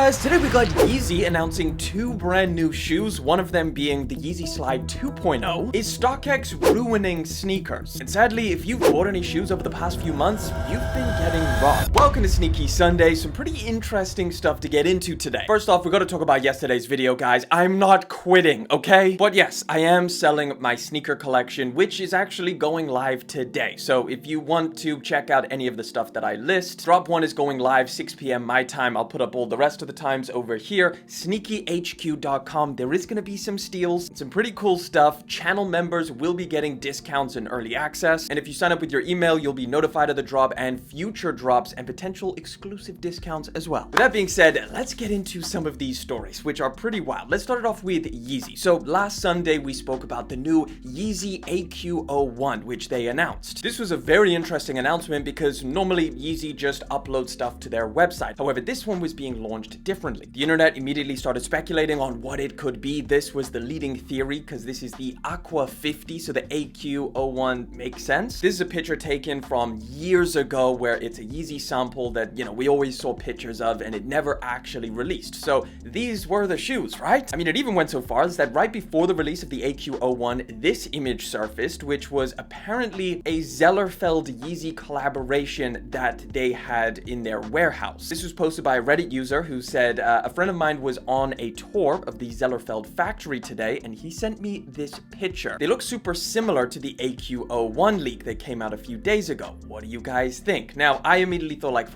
guys, today we got Yeezy announcing two brand new shoes, one of them being the Yeezy Slide 2.0. Is StockX ruining sneakers? And sadly, if you've bought any shoes over the past few months, you've been getting robbed. Welcome to Sneaky Sunday, some pretty interesting stuff to get into today. First off, we gotta talk about yesterday's video, guys. I'm not quitting, okay? But yes, I am selling my sneaker collection, which is actually going live today. So if you want to check out any of the stuff that I list, Drop 1 is going live 6 p.m. my time. I'll put up all the rest of the times over here. SneakyHQ.com. There is going to be some steals, some pretty cool stuff. Channel members will be getting discounts and early access. And if you sign up with your email, you'll be notified of the drop and future drops and potential exclusive discounts as well. With that being said, let's get into some of these stories, which are pretty wild. Let's start it off with Yeezy. So last Sunday, we spoke about the new Yeezy AQ01, which they announced. This was a very interesting announcement because normally Yeezy just uploads stuff to their website. However, this one was being launched differently. The internet immediately started speculating on what it could be. This was the leading theory because this is the Aqua 50, so the AQ01 makes sense. This is a picture taken from years ago where it's a Yeezy sample that, we always saw pictures of and it never actually released. So these were the shoes, right? I mean, it even went so far as that right before the release of the AQ01, this image surfaced, which was apparently a Zellerfeld Yeezy collaboration that they had in their warehouse. This was posted by a Reddit user who said, a friend of mine was on a tour of the Zellerfeld factory today and he sent me this picture. They look super similar to the AQ01 leak that came out a few days ago. What do you guys think? Now, I immediately thought like,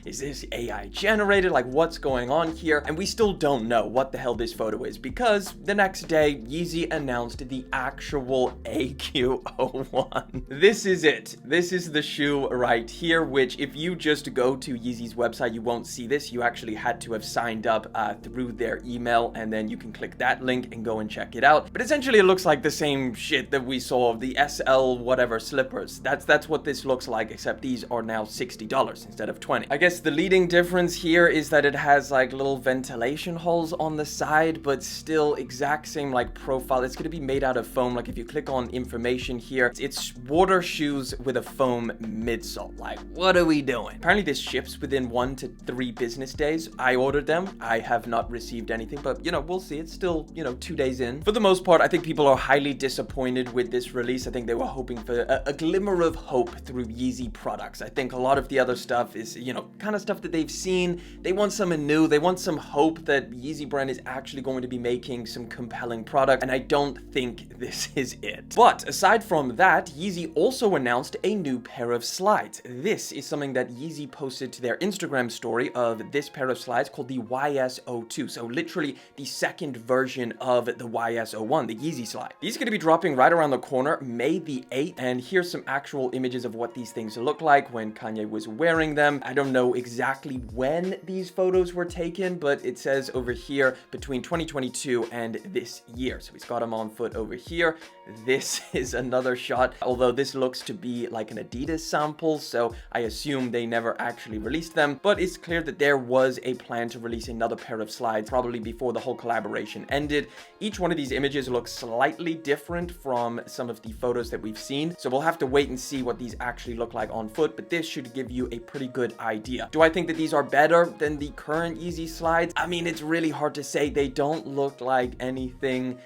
is this AI generated? Like, what's going on here? And we still don't know what the hell this photo is because the next day, Yeezy announced the actual AQ01. This is it. This is the shoe right here, which if you just go to Yeezy's website, you won't see this. You actually had to have signed up through their email, and then you can click that link and go and check it out. But essentially, it looks like the same shit that we saw of the SL whatever slippers. That's what this looks like, except these are now $60 instead of $20. I guess the leading difference here is that it has like little ventilation holes on the side, but still exact same like profile. It's going to be made out of foam. Like if you click on information here, it's water shoes with a foam midsole. Like, what are we doing? Apparently this ships within 1 to 3 business days. I ordered them. I have not received anything, but we'll see. It's still, 2 days in. For the most part, I think people are highly disappointed with this release. I think they were hoping for a glimmer of hope through Yeezy products. I think a lot of the other stuff is, kind of stuff that they've seen. They want something new. They want some hope that Yeezy brand is actually going to be making some compelling product, and I don't think this is it. But aside from that, Yeezy also announced a new pair of slides. This is something that Yeezy posted to their Instagram story of this pair of slides called the YS-02. So literally the second version of the YS-01, the Yeezy slide. These are going to be dropping right around the corner, May the 8th. And here's some actual images of what these things look like when Kanye was wearing them. I don't know exactly when these photos were taken, but it says over here between 2022 and this year. So he's got them on foot over here. This is another shot, although this looks to be like an Adidas sample, so I assume they never actually released them, but it's clear that there was a plan to release another pair of slides probably before the whole collaboration ended. Each one of these images looks slightly different from some of the photos that we've seen, so we'll have to wait and see what these actually look like on foot, but this should give you a pretty good idea. Do I think that these are better than the current Yeezy slides? I mean, it's really hard to say. They don't look like anything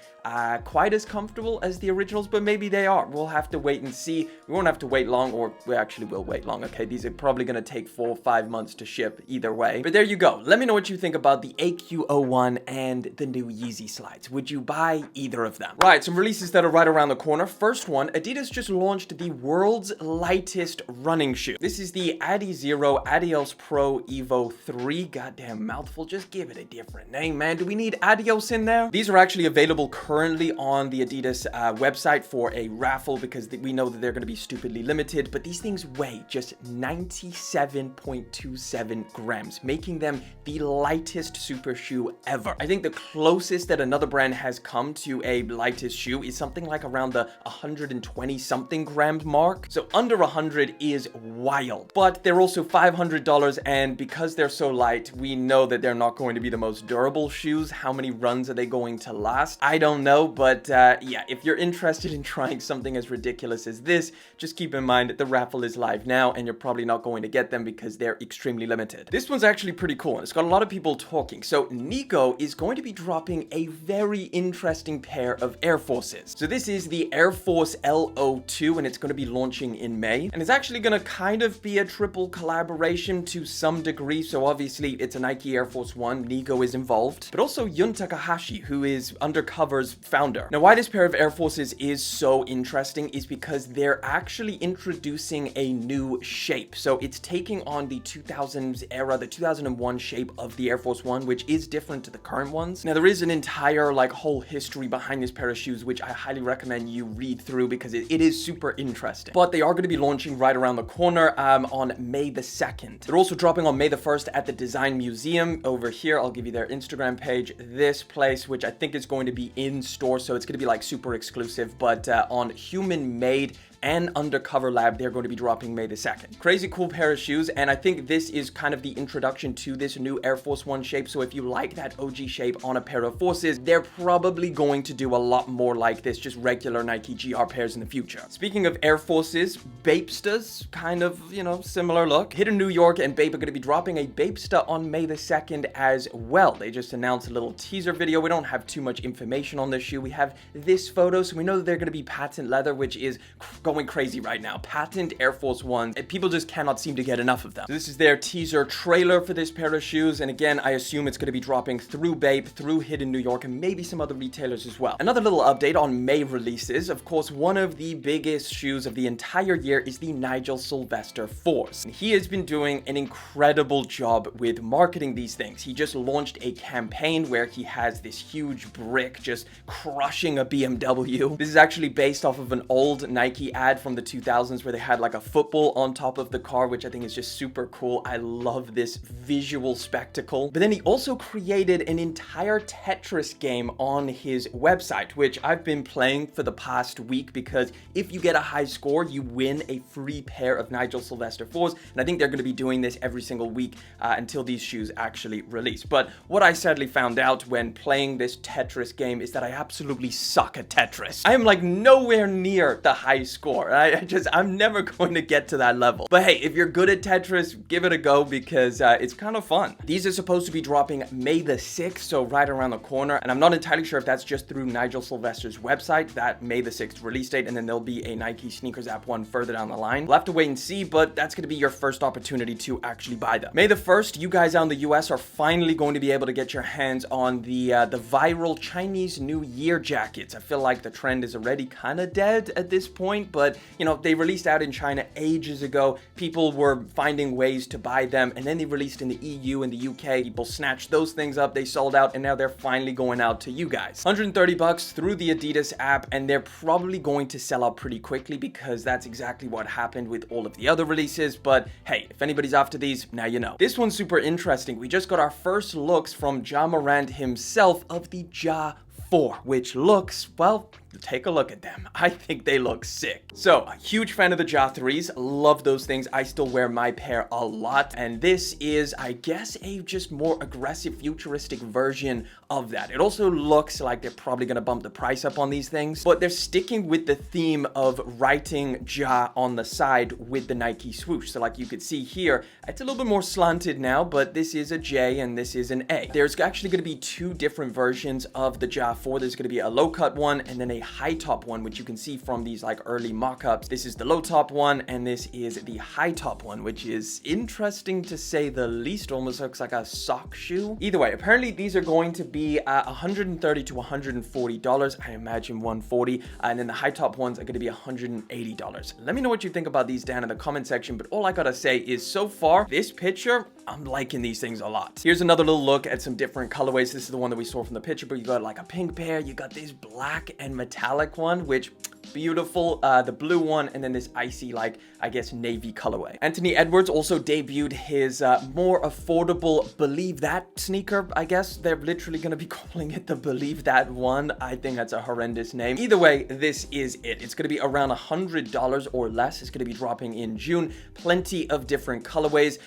quite as comfortable as the originals, but maybe they are. We'll have to wait and see. We won't have to wait long, or we actually will wait long. Okay, these are probably going to take 4 or 5 months to ship either way. But there you go. Let me know what you think about the AQ01 and the new Yeezy slides. Would you buy either of them? Right, some releases that are right around the corner. First one, Adidas just launched the world's lightest running shoe. This is the Adizero Adios Pro Evo 3. Goddamn mouthful. Just give it a different name, man. Do we need Adios in there? These are actually available currently on the Adidas website for a raffle because we know that they're going to be stupidly limited, but these things weigh just 97.27 grams, making them the lightest super shoe ever. I think the closest that another brand has come to a lightest shoe is something like around the 120 something grams mark. So under 100 is wild, but they're also $500 $100, and because they're so light, we know that they're not going to be the most durable shoes. How many runs are they going to last? I don't know, but yeah, if you're interested in trying something as ridiculous as this, just keep in mind that the raffle is live now, and you're probably not going to get them because they're extremely limited. This one's actually pretty cool, and it's got a lot of people talking. So Nigo is going to be dropping a very interesting pair of Air Forces. So this is the Air Force L02, and it's going to be launching in May, and it's actually going to kind of be a triple collaboration to some degree. So obviously it's a Nike Air Force One, Nigo is involved, but also Yun Takahashi, who is Undercover's founder. Now, why this pair of Air Forces is so interesting is because they're actually introducing a new shape. So it's taking on the 2000s era, the 2001 shape of the Air Force One, which is different to the current ones. Now, there is an entire like whole history behind this pair of shoes, which I highly recommend you read through because it is super interesting. But they are going to be launching right around the corner on May the 2nd. They're also dropping on May the 1st at the Design Museum. Over here, I'll give you their Instagram page. This place, which I think is going to be in store, so it's going to be like super exclusive, but on Human Made and Undercover Lab, they're going to be dropping May the 2nd. Crazy cool pair of shoes, and I think this is kind of the introduction to this new Air Force One shape. So if you like that OG shape on a pair of Forces, they're probably going to do a lot more like this, just regular Nike GR pairs in the future. Speaking of Air Forces, Bape Sta's kind of, you know, similar look. Hidden New York and Bape are going to be dropping a Bape Sta on May the 2nd as well. They just announced a little teaser video. We don't have too much information on this shoe. We have this photo, so we know that they're going to be patent leather, which is going crazy right now. Patent Air Force Ones, and people just cannot seem to get enough of them. So this is their teaser trailer for this pair of shoes, and again, I assume it's going to be dropping through Bape, through Hidden New York, and maybe some other retailers as well. Another little update on May releases. Of course, one of the biggest shoes of the entire year is the Nigel Sylvester 4s. And he has been doing an incredible job with marketing these things. He just launched a campaign where he has this huge brick just crushing a BMW. This is actually based off of an old Nike ad from the 2000s where they had like a football on top of the car, which I think is just super cool. I love this visual spectacle. But then he also created an entire Tetris game on his website, which I've been playing for the past week, because if you get a high score, you win a free pair of Nigel Sylvester 4s. And I think they're going to be doing this every single week until these shoes actually release. But what I sadly found out when playing this Tetris game is that I absolutely suck at Tetris. I am like nowhere near the high score. I'm never going to get to that level. But hey, if you're good at Tetris, give it a go, because it's kind of fun. These are supposed to be dropping May the 6th, so right around the corner. And I'm not entirely sure if that's just through Nigel Sylvester's website, that May the 6th release date, and then there'll be a Nike Sneakers app one further down the line. We'll have to wait and see, but that's going to be your first opportunity to actually buy them. May the 1st, you guys out in the US are finally going to be able to get your hands on the viral Chinese New Year jackets. I feel like the trend is already kind of dead at this point, but you know, they released out in China ages ago. People were finding ways to buy them, and then they released in the EU and the UK. People snatched those things up, they sold out, and now they're finally going out to you guys. $130 through the Adidas app, and they're probably going to sell out pretty quickly, because that's exactly what happened with all of the other releases. But hey, if anybody's after these, now you know. This one's super interesting. We just got our first looks from Ja Morant himself of the Ja 4, which looks, well, take a look at them. I think they look sick. So, a huge fan of the Ja 3s. Love those things. I still wear my pair a lot. And this is, I guess, a just more aggressive, futuristic version of that. It also looks like they're probably going to bump the price up on these things, but they're sticking with the theme of writing Ja on the side with the Nike swoosh. So like you could see here, it's a little bit more slanted now, but this is a J and this is an A. There's actually going to be two different versions of the Ja 4. There's going to be a low cut one and then a high top one, which you can see from these like early mock-ups. This is the low top one and this is the high top one, which is interesting to say the least. Almost looks like a sock shoe. Either way, apparently these are going to be $130 to $140. I imagine $140, and then the high top ones are going to be $180. Let me know what you think about these down in the comment section, but all I gotta say is so far this picture, I'm liking these things a lot. Here's another little look at some different colorways. This is the one that we saw from the picture, but you got like a pink pair, you got this black and metallic one, which beautiful. The blue one, and then this icy, like, I guess, navy colorway. Anthony Edwards also debuted his more affordable Believe That sneaker, I guess. They're literally going to be calling it the Believe That one. I think that's a horrendous name. Either way, this is it. It's going to be around $100 or less. It's going to be dropping in June. Plenty of different colorways.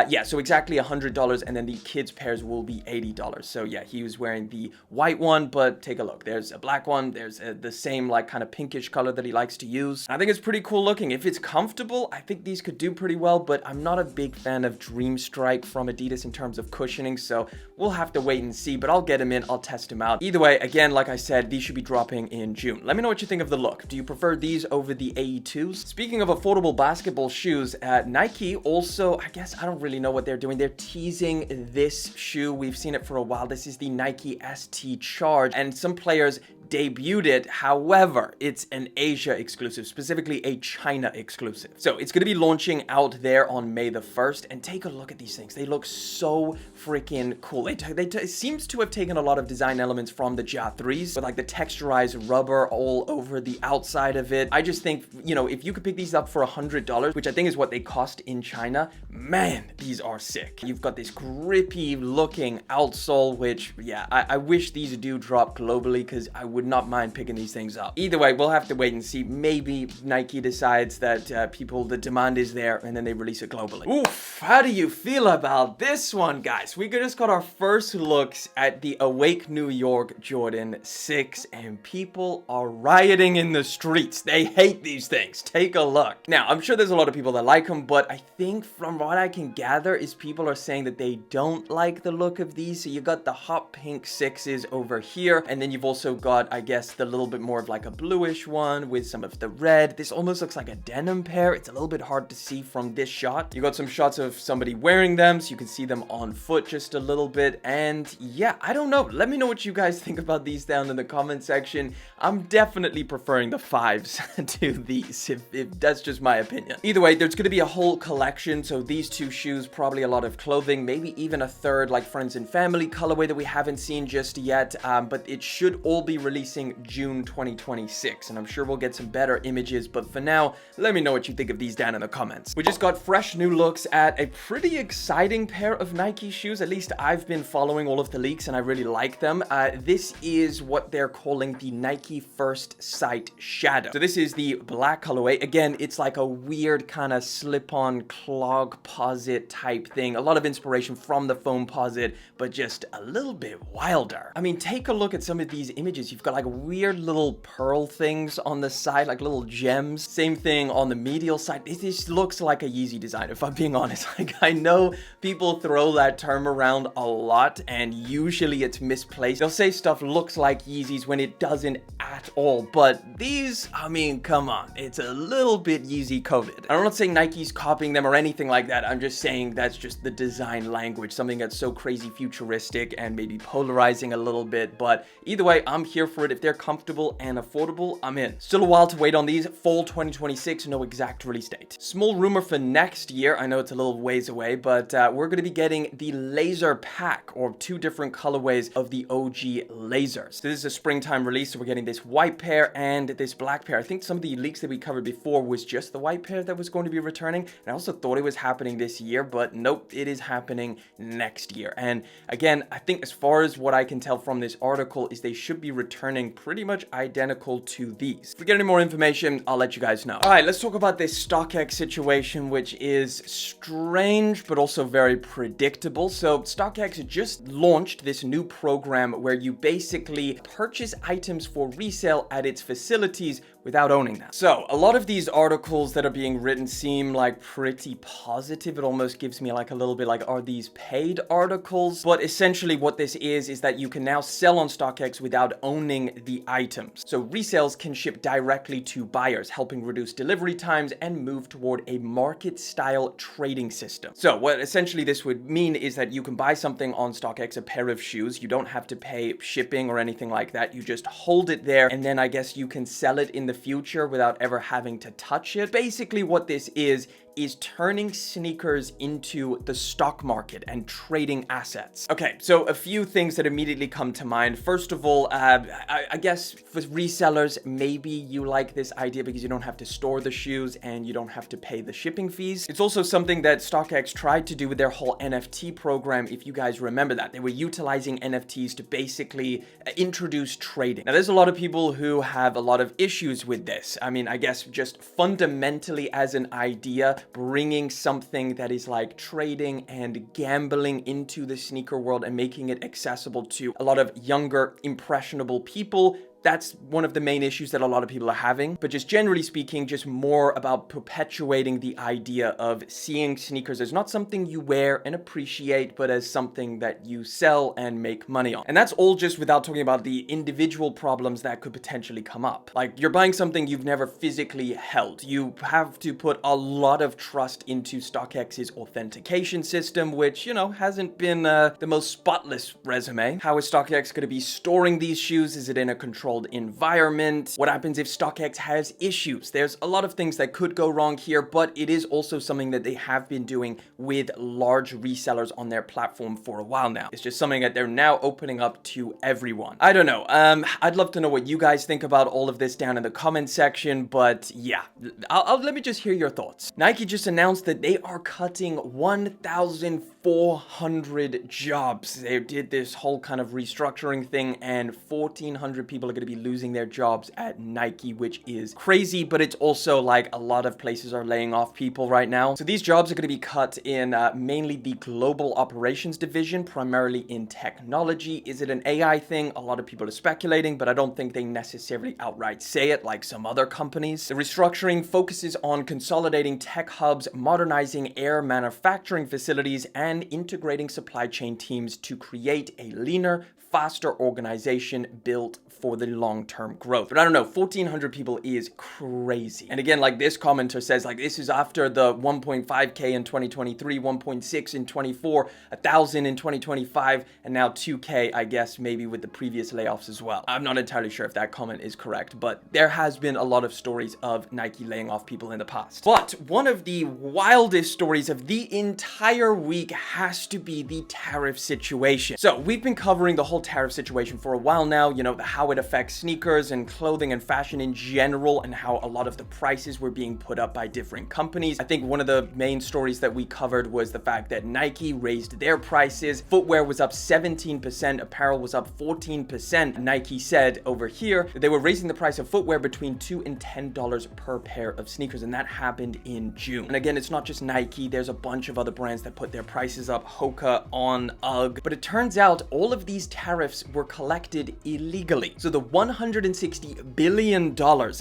Yeah, so exactly $100, and then the kids pairs will be $80. So yeah, he was wearing the white one, but take a look. There's a black one. There's the same like kind of pinkish color that he likes to use. I think it's pretty cool looking. If it's comfortable, I think these could do pretty well, but I'm not a big fan of Dream Strike from Adidas in terms of cushioning, so we'll have to wait and see, but I'll get him in. I'll test him out. Either way, again, like I said, these should be dropping in June. Let me know what you think of the look. Do you prefer these over the AE2s? Speaking of affordable basketball shoes, Nike also, I guess I don't really know what they're doing. They're teasing this shoe. We've seen it for a while. This is the Nike ST Charge, and some players debuted it. However, it's an Asia exclusive, specifically a China exclusive. So it's going to be launching out there on May the 1st, and take a look at these things. They look so freaking cool. It seems to have taken a lot of design elements from the Ja 3s, with like the texturized rubber all over the outside of it. I just think, you know, if you could pick these up for $100, which I think is what they cost in China, man, these are sick. You've got this grippy looking outsole, which, yeah, I wish these do drop globally, because I would not mind picking these things up. Either way, we'll have to wait and see. Maybe Nike decides that the demand is there, and then they release it globally. Oof, how do you feel about this one, guys? We just got our first looks at the Awake New York Jordan 6, and people are rioting in the streets. They hate these things. Take a look. Now, I'm sure there's a lot of people that like them, but I think from what I can gather is people are saying that they don't like the look of these. So you got the hot pink 6s over here, and then you've also got, I guess, the little bit more of like a bluish one with some of the red. This almost looks like a denim pair. It's a little bit hard to see from this shot. You got some shots of somebody wearing them, so you can see them on foot just a little bit. And yeah, I don't know. Let me know what you guys think about these down in the comment section. I'm definitely preferring the 5s to these, if that's just my opinion. Either way, there's going to be a whole collection. So these two shoes, probably a lot of clothing, maybe even a third like friends and family colorway that we haven't seen just yet. But it should all be releasing June 2026, and I'm sure we'll get some better images, but for now, let me know what you think of these down in the comments. We just got fresh new looks at a pretty exciting pair of Nike shoes. At least I've been following all of the leaks, and I really like them. This is what they're calling the Nike First Sight Shadow. So this is the black colorway. Again, it's like a weird kind of slip-on clog posit type thing. A lot of inspiration from the foam posit, but just a little bit wilder. I mean, take a look at some of these images. You've got like weird little pearl things on the side, like little gems. Same thing on the medial side. It just looks like a Yeezy design, if I'm being honest. Like, I know people throw that term around a lot, and usually it's misplaced. They'll say stuff looks like Yeezys when it doesn't at all, but these, I mean, come on. It's a little bit Yeezy coded. I'm not saying Nike's copying them or anything like that. I'm just saying that's just the design language, something that's so crazy futuristic and maybe polarizing a little bit, but either way, I'm here for it. If they're comfortable and affordable, I'm in. Still a while to wait on these. Fall 2026, no exact release date. Small rumor for next year. I know it's a little ways away, but we're going to be getting the laser pack, or two different colorways of the OG lasers. So this is a springtime release, so we're getting this white pair and this black pair. I think some of the leaks that we covered before was just the white pair that was going to be returning, and I also thought it was happening this year, but nope, it is happening next year. And again, I think as far as what I can tell from this article is they should be returning pretty much identical to these. If we get any more information, I'll let you guys know. All right, let's talk about this StockX situation, which is strange, but also very predictable. So StockX just launched this new program where you basically purchase items for resale at its facilities without owning them. So a lot of these articles that are being written seem like pretty positive. It almost gives me like a little bit like, are these paid articles? But essentially what this is that you can now sell on StockX without owning the items. So resales can ship directly to buyers, helping reduce delivery times and move toward a market style trading system. So what essentially this would mean is that you can buy something on StockX, a pair of shoes. You don't have to pay shipping or anything like that. You just hold it there, and then I guess you can sell it in the future without ever having to touch it. Basically what this is is turning sneakers into the stock market and trading assets. Okay, so a few things that immediately come to mind. First of all, I guess for resellers, maybe you like this idea because you don't have to store the shoes and you don't have to pay the shipping fees. It's also something that StockX tried to do with their whole NFT program, if you guys remember that. They were utilizing NFTs to basically introduce trading. Now, there's a lot of people who have a lot of issues with this. I mean, I guess just fundamentally as an idea, bringing something that is like trading and gambling into the sneaker world and making it accessible to a lot of younger, impressionable people. That's one of the main issues that a lot of people are having. But just generally speaking, just more about perpetuating the idea of seeing sneakers as not something you wear and appreciate, but as something that you sell and make money on. And that's all just without talking about the individual problems that could potentially come up. Like, you're buying something you've never physically held. You have to put a lot of trust into StockX's authentication system, which, you know, hasn't been the most spotless resume. How is StockX going to be storing these shoes? Is it in a controlled environment? What happens if StockX has issues? There's a lot of things that could go wrong here, but it is also something that they have been doing with large resellers on their platform for a while now. It's just something that they're now opening up to everyone. I don't know. I'd love to know what you guys think about all of this down in the comment section, but yeah, let me just hear your thoughts. Nike just announced that they are cutting 1,400 jobs. They did this whole kind of restructuring thing, and 1,400 people are going to be losing their jobs at Nike, which is crazy, but it's also like a lot of places are laying off people right now. So these jobs are going to be cut in mainly the global operations division, primarily in technology. Is it an AI thing? A lot of people are speculating, but I don't think they necessarily outright say it like some other companies. The restructuring focuses on consolidating tech hubs, modernizing air manufacturing facilities, and integrating supply chain teams to create a leaner, faster organization built for the long-term growth. But I don't know, 1,400 people is crazy. And again, like this commenter says, like, this is after the 1.5K in 2023, 1.6 in 24, 1,000 in 2025, and now 2K, I guess, maybe with the previous layoffs as well. I'm not entirely sure if that comment is correct, but there has been a lot of stories of Nike laying off people in the past. But one of the wildest stories of the entire week has to be the tariff situation. So we've been covering the whole tariff situation for a while now, you know, how it affects sneakers and clothing and fashion in general, and how a lot of the prices were being put up by different companies. I think one of the main stories that we covered was the fact that Nike raised their prices. Footwear was up 17%, apparel was up 14%. Nike said over here that they were raising the price of footwear between $2 and $10 per pair of sneakers, and that happened in June. And again, it's not just Nike, there's a bunch of other brands that put their prices up, Hoka, On, UGG. But it turns out all of these tariffs were collected illegally. So the $160 billion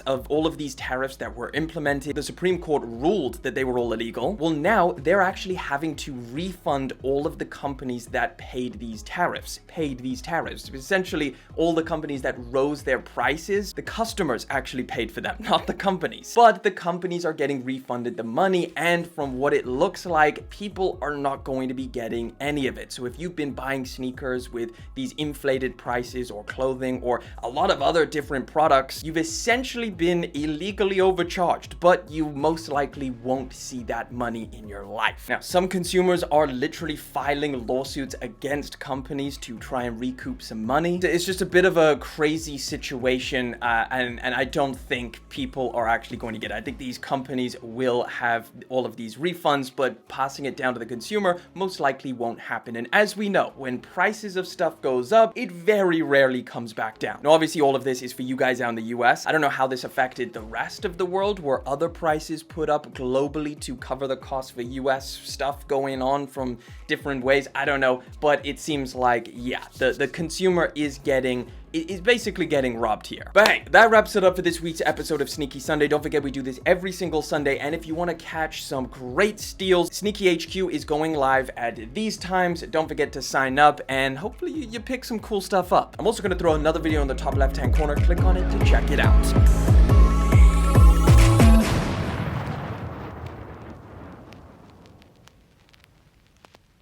of all of these tariffs that were implemented, the Supreme Court ruled that they were all illegal. Well, now they're actually having to refund all of the companies that paid these tariffs. Essentially, all the companies that rose their prices, the customers actually paid for them, not the companies. But the companies are getting refunded the money, and from what it looks like, people are not going to be getting any of it. So if you've been buying sneakers with these inflated prices or clothing or a lot of other different products, you've essentially been illegally overcharged, but you most likely won't see that money in your life. Now, some consumers are literally filing lawsuits against companies to try and recoup some money. It's just a bit of a crazy situation, and I don't think people are actually going to get it. I think these companies will have all of these refunds, but passing it down to the consumer most likely won't happen. And as we know, when prices of stuff goes up, it very rarely comes back down. Now, obviously, all of this is for you guys out in the US. I don't know how this affected the rest of the world. Were other prices put up globally to cover the cost for US stuff going on from different ways? I don't know, but it seems like, yeah, the consumer is basically getting robbed here. But hey, that wraps it up for this week's episode of Sneaky Sunday. Don't forget, we do this every single Sunday, and if you want to catch some great steals, Sneaky HQ is going live at these times. Don't forget to sign up, and hopefully you pick some cool stuff up. I'm also going to throw another video in the top left-hand corner. Click on it to check it out.